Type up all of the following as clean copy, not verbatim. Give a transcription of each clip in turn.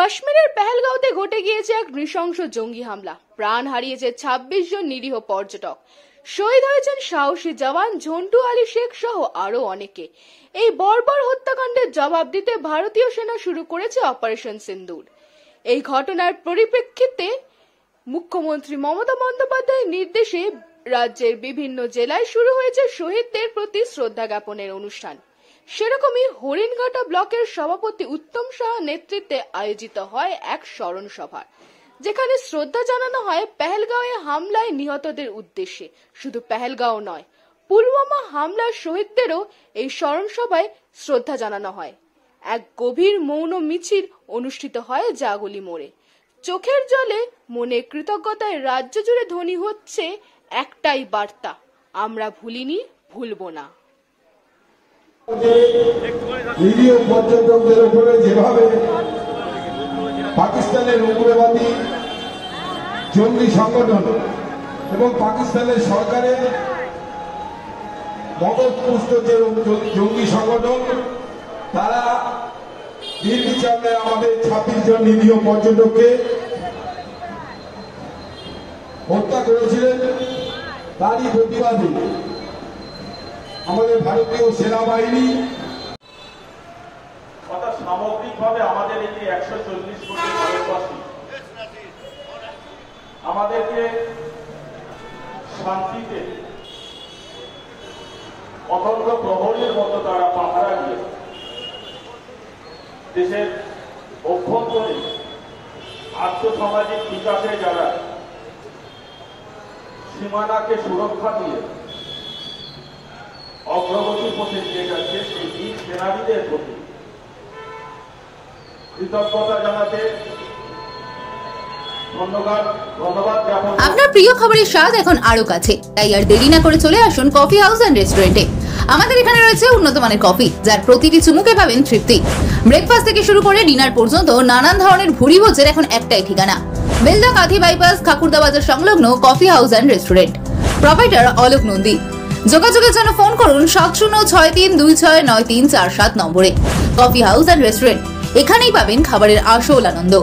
কাশ্মীরের পেহেলগাঁওতে ঘটে গিয়েছে এক নৃশংস জঙ্গি হামলা। প্রাণ হারিয়েছে ২৬ জন নিরীহ পর্যটক। শহীদ হয়েছেন সাহসী জওয়ান ঝন্টু আলী শেখ সহ আরো অনেকে। এই বর্বর হত্যাকাণ্ডের জবাব দিতে ভারতীয় সেনা শুরু করেছে অপারেশন সিন্দুর। এই ঘটনার পরিপ্রেক্ষিতে মুখ্যমন্ত্রী মমতা বন্দ্যোপাধ্যায়ের নির্দেশে রাজ্যের বিভিন্ন জেলায় শুরু হয়েছে শহীদদের প্রতি শ্রদ্ধা জ্ঞাপনের অনুষ্ঠান। সেরকমই হরিণঘাটা ব্লকের সভাপতি উত্তম সাহা নেতৃত্বে আয়োজিত হয় এক স্মরণ সভা, যেখানে শ্রদ্ধা জানানো হয় পেহেলগাঁওয়ে হামলায় নিহতদের উদ্দেশ্যে। শুধু পেহেলগাঁও নয়, পুলওয়ামা হামলার শহীদদেরও এই স্মরণ সভায় শ্রদ্ধা জানানো হয়। এক গভীর মৌন মিছিল অনুষ্ঠিত হয় জাগুলি মোড়ে। চোখের জলে মনে কৃতজ্ঞতায় রাজ্য জুড়ে ধ্বনি হচ্ছে একটাই বার্তা, আমরা ভুলিনি, ভুলবো না। নিরীহ পর্যটকদের উপরে যেভাবে পাকিস্তানের উগ্রবাদী জঙ্গি সংগঠন এবং পাকিস্তানের সরকারের মদতপুষ্ট যে জঙ্গি সংগঠন, তারা নির্বিচারে আমাদের ২৬ জন নিরীহ পর্যটককে হত্যা করেছিলেন, তারই প্রতিবাদে আমাদের ভারতীয় সেনাবাহিনী অর্থাৎ সামগ্রিকভাবে আমাদের এই ১৪০ কোটি ভারতবাসী আমাদেরকে শান্তিতে অতন্ত্র প্রহরীর মতো তারা পাহারা দিয়ে দেশের অভ্যন্তরে আর্থসামাজিক বিকাশে যারা সীমানাকে সুরক্ষা দিয়ে অগ্রগতির পথে নিয়ে যাচ্ছে, সেই বীর সেনানীদের প্রতি কৃতজ্ঞতা জানাতে ধন্যবাদ জ্ঞাপন। আপনার প্রিয় খবরের স্বাদ এখন আরো কাছে, তাই আর দেরি না করে চলে আসুন কফি হাউস এন্ড রেস্টুরেন্টে। আমাদের এখানে রয়েছে উন্নত মানের কফি, যার প্রতিটি চুমুকে পাবেন তৃপ্তি। ব্রেকফাস্ট থেকে শুরু করে ডিনার পর্যন্ত নানান ধরনের ভুরি ভোজের এখন একটাই ঠিকানা, বেলদা কাঁথি বাইপাস, খাকুরদা বাজার সংলগ্ন coffee house and restaurant. Proprietor Alok Nandi. যোগাযোগের জন্য ফোন করুন 7063269347 নম্বরে। কফি হাউস এন্ড রেস্টুরেন্ট, এখানেই পাবেন খাবারের আসল আনন্দ।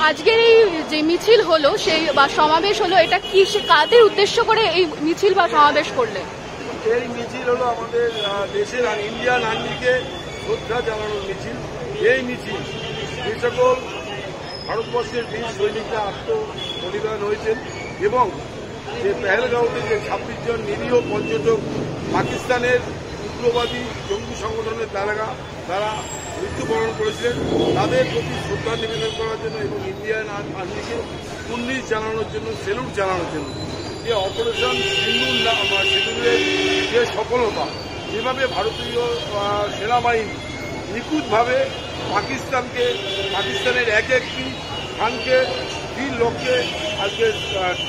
আজকের এই যে মিছিল হলো, সেই বা সমাবেশ হলো, এটা কি কাদের উদ্দেশ্য করে এই মিছিল বা সমাবেশ করলে? এই মিছিল হলো আমাদের দেশের ইন্ডিয়ান আর্মিকে শ্রদ্ধা জানানোর মিছিল। এই মিছিল যে সকল ভারতবর্ষের বীর সৈনিকরা আত্মবলিদান হয়েছেন এবং যে পেহেলগাঁওতে যে ২৬ জন নিরীহ পর্যটক পাকিস্তানের উগ্রবাদী জঙ্গি সংগঠনের তারা মৃত্যুবরণ করেছিলেন, তাদের প্রতি শ্রদ্ধা নিবেদন করার জন্য এবং ইন্ডিয়ান আর্মিকে কুর্নিশ জানানোর জন্য, সেলুট জানানোর জন্য যে অপারেশন সিন্দুরের যে সফলতা, যেভাবে ভারতীয় সেনাবাহিনী নিখুঁতভাবে পাকিস্তানের এক একটি স্থানকে বীর লক্ষ্যে আজকে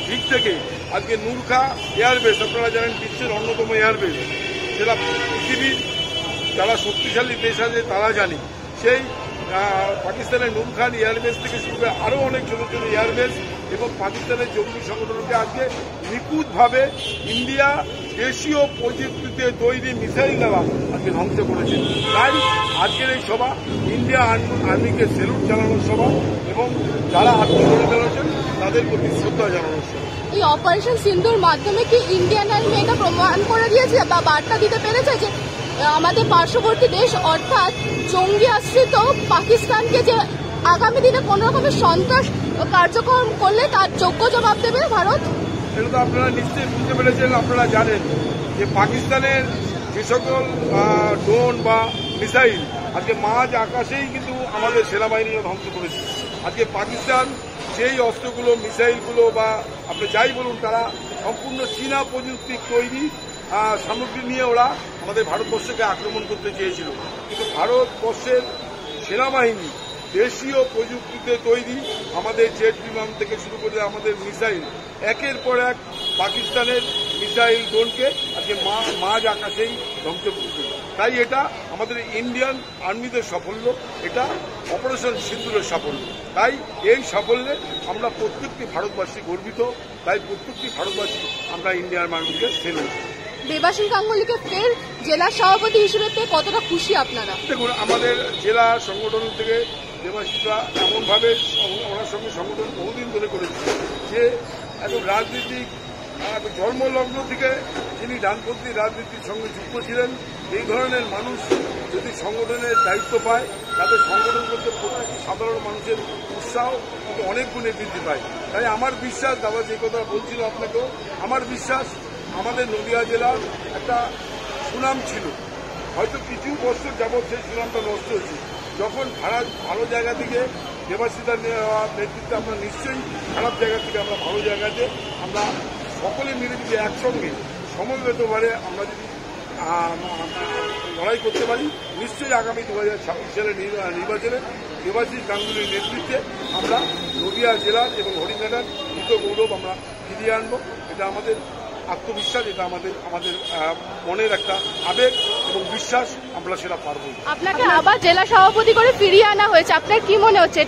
দিক থেকে আজকে নূরখা এয়ারবেস, আপনারা জানেন বিশ্বের অন্যতম এয়ারবেস, যেটা পৃথিবীর যারা শক্তিশালী দেশ আছে তারা জানে, সেই পাকিস্তানের নূরখান এয়ারবেস থেকে শুরু করে আরও অনেক ছোট ছোট এয়ারবেস এবং পাকিস্তানের জঙ্গি সংগঠনকে আজকে নিখুঁতভাবে ইন্ডিয়া দেশীয় প্রযুক্তিতে তৈরি মিসাইল দ্বারা আজকে ধ্বংস করেছে। তাই আজকের এই সভা ইন্ডিয়া আর্মিকে সেলুট জানানোর সভা এবং যারা আত্মবলিদান হয়েছেন তাদের প্রতি শ্রদ্ধা জানানোর সভা। এই অপারেশন সিন্দুর মাধ্যমে কি ইন্ডিয়ান আর্মি এটা প্রমাণ করে দিয়েছে বা বার্তা দিতে পেরেছে যে আমাদের পার্শ্ববর্তী দেশ অর্থাৎ জঙ্গি আশ্রিত পাকিস্তানকে যে আগামী দিনে কোন রকমের সন্ত্রাস কার্যক্রম করলে তার যোগ্য জবাব দেবে ভারত? এটা তো আপনারা নিশ্চয়ই বুঝতে পেরেছেন, আপনারা জানেন যে পাকিস্তানের যে সকল ড্রোন বা মিসাইল আজকে মাঝ আকাশেই কিন্তু আমাদের সেনাবাহিনীও ধ্বংস করেছে। আজকে পাকিস্তান সেই অস্ত্রগুলো, মিসাইলগুলো বা আপনি যাই বলুন, তারা সম্পূর্ণ চীনা প্রযুক্তির তৈরি সামগ্রী নিয়ে ওরা আমাদের ভারতবর্ষকে আক্রমণ করতে চেয়েছিল, কিন্তু ভারতবর্ষের সেনাবাহিনী দেশীয় প্রযুক্তিতে তৈরি আমাদের জেট বিমান থেকে শুরু করে আমাদের মিসাইল একের পর এক পাকিস্তানের মিসাইল ড্রোনকে আজকে মাঝ আকাশেই ধ্বংস করছে। তাই এটা আমাদের ইন্ডিয়ান আর্মিদের সাফল্য, এটা অপারেশন সিন্দুরের সাফল্য। তাই এই সাফল্যে আমরা প্রত্যেকটি ভারতবাসী গর্বিত। তাই প্রত্যেকটি ভারতবাসী আমরা ইন্ডিয়ান আর্মিকে সেলুট। দেবাশিস গাঙ্গুলিকে ফের জেলা সভাপতি হিসেবে পেয়ে কতটা খুশি আপনারা? দেখুন, আমাদের জেলা সংগঠন থেকে দেবাশিসরা এমনভাবে ওনার সঙ্গে সংগঠন বহুদিন ধরে করেছে যে একদম রাজনীতিক জন্মলগ্ন থেকে যিনি ডানপন্থী রাজনীতির সঙ্গে যুক্ত ছিলেন। এই ধরনের মানুষ যদি সংগঠনের দায়িত্ব পায় তাদের সংগঠন করতে প্রত্যেকটি সাধারণ মানুষের উৎসাহ অনেক গুণে বৃদ্ধি পায়। তাই আমার বিশ্বাস, দাদা যে কথা বলছিল আপনাকেও, আমার বিশ্বাস আমাদের নদিয়া জেলার একটা সুনাম ছিল, হয়তো কিছু বছর যাবৎ সেই সুনামটা নষ্ট হয়েছে। যখন ভালো জায়গা থেকে দেবাশিসের নেতৃত্বে আমরা নিশ্চয়ই খারাপ জায়গা থেকে আমরা ভালো জায়গাতে আমরা সকলে মিলে যদি একসঙ্গে সমবেতভাবে আমরা যদি লড়াই করতে পারি, নিশ্চয়ই আগামী 2026 সালের নির্বাচনে দেবাশিস গাঙ্গুলির নেতৃত্বে আমরা নদিয়া জেলার এবং হরিণঘাটার দ্রুত গৌরব আমরা ফিরিয়ে আনবো। এটা আমাদের আত্মবিশ্বাস, এটা আমাদের মনের একটা আবেগ এবং বিশ্বাস, আমরা সেটা পারবো। আপনাকে আবার জেলা সভাপতি করে ফিরিয়ে আনা হয়েছে, আপনার কি মনে হচ্ছে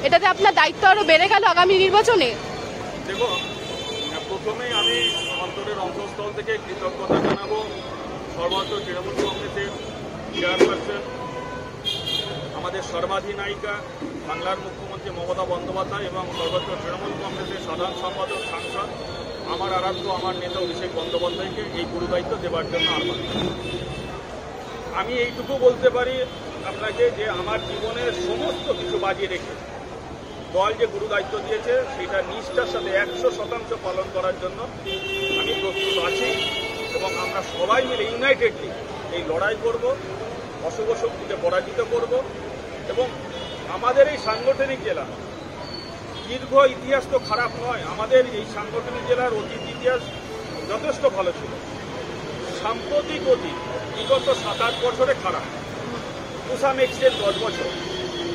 এটাতে আপনার দায়িত্ব আরো বেড়ে গেল আগামী নির্বাচনে? দেখো, প্রথমেই আমি অন্তরের অন্তঃস্থল থেকে কৃতজ্ঞতা জানাবো সর্বত্র তৃণমূল কংগ্রেসের চেয়ারপারসন, আমাদের সর্বাধিনায়িকা বাংলার মুখ্যমন্ত্রী মমতা বন্দ্যোপাধ্যায় এবং সর্বত্র তৃণমূল কংগ্রেসের সাধারণ সম্পাদক সাংসদ আমার আরাধ্য আমার নেতা অভিষেক বন্দ্যোপাধ্যায়কে এই গুরুদায়িত্ব দেওয়ার জন্য আহ্বান। আমি এইটুকু বলতে পারি আপনাকে যে আমার জীবনের সমস্ত কিছু বাজিয়ে রেখে দল যে গুরুদায়িত্ব দিয়েছে সেটা নিষ্ঠার সাথে 100% পালন করার জন্য আমি প্রস্তুত আছি এবং আমরা সবাই মিলে ইউনাইটেডলি এই লড়াই করব, অশুভ শক্তিকে পরাজিত করব এবং আমাদের এই সাংগঠনিক জেলা দীর্ঘ ইতিহাস তো খারাপ নয়, আমাদের এই সাংগঠনিক জেলার অতীত ইতিহাস যথেষ্ট ভালো ছিল। সাম্প্রতিক অতীত বিগত 7-8 বছরে খারাপ, টু সাম এক্সটেন্ট 10 বছর।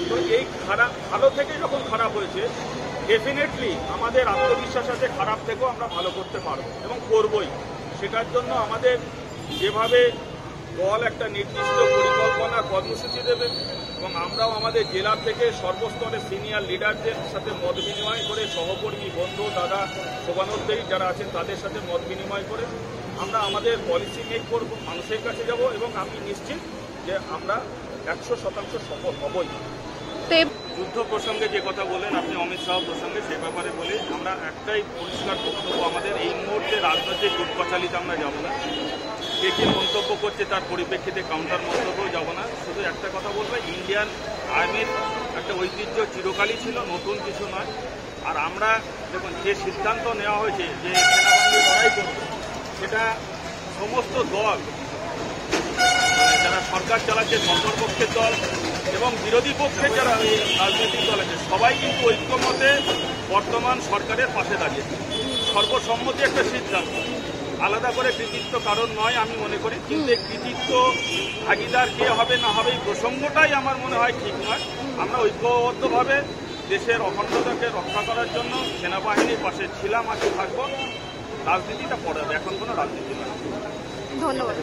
তো এই খারাপ ভালো থেকে যখন খারাপ হয়েছে, ডেফিনেটলি আমাদের আত্মবিশ্বাস আছে খারাপ থেকেও আমরা ভালো করতে পারবো এবং করবই। সেটার জন্য আমাদের যেভাবে দল একটা নির্দিষ্ট পরিকল্পনা কর্মসূচি দেবে এবং আমরাও আমাদের জেলা থেকে সর্বস্তরের সিনিয়র লিডারদের সাথে মত বিনিময় করে, সহকর্মী বন্ধু দাদা শোভানোদ্দেরী যারা আছেন তাদের সাথে মত বিনিময় করে আমরা আমাদের পলিসি মেক করব, মানুষের কাছে যাব এবং আমি নিশ্চিত যে আমরা 100% সফল হবই। যুদ্ধ প্রসঙ্গে যে কথা বলেন আপনি, অমিত শাহ প্রসঙ্গে, সে ব্যাপারে বলি আমরা একটাই পরিষ্কার বক্তব্য, আমাদের এই মুহূর্তে রাজনৈতিক কুটপাচালিতে আমরা যাব না। কে কে মন্তব্য করছে তার পরিপ্রেক্ষিতে কাউন্টার মন্তব্যও যাব না। শুধু একটা কথা বলবো, ইন্ডিয়ান আর্মির একটা ঐতিহ্য চিরকালই ছিল, নতুন কিছু নয়। আর আমরা দেখুন যে সিদ্ধান্ত নেওয়া হয়েছে যে সেনাবাহিনী লড়াই করবে, সেটা সমস্ত দল যারা সরকার চালাচ্ছে, সরকারপক্ষের দল এবং বিরোধী পক্ষের যারা এই রাজনৈতিক দল আছে, সবাই কিন্তু ঐক্যমতে বর্তমান সরকারের পাশে দাঁড়িয়েছে। সর্বসম্মতি একটা সিদ্ধান্ত, আলাদা করে কৃতিত্ব কারণ নয় আমি মনে করি, কিন্তু এই কৃতিত্ব ভাগিদার কে হবে না হবে এই প্রসঙ্গটাই আমার মনে হয় ঠিক নয়। আমরা ঐক্যবদ্ধভাবে দেশের অখণ্ডতাকে রক্ষা করার জন্য সেনাবাহিনীর পাশে ছিলাম, আজকে থাকবো। রাজনীতিটা পড়ে, এখন কোনো রাজনীতি নয়। ধন্যবাদ।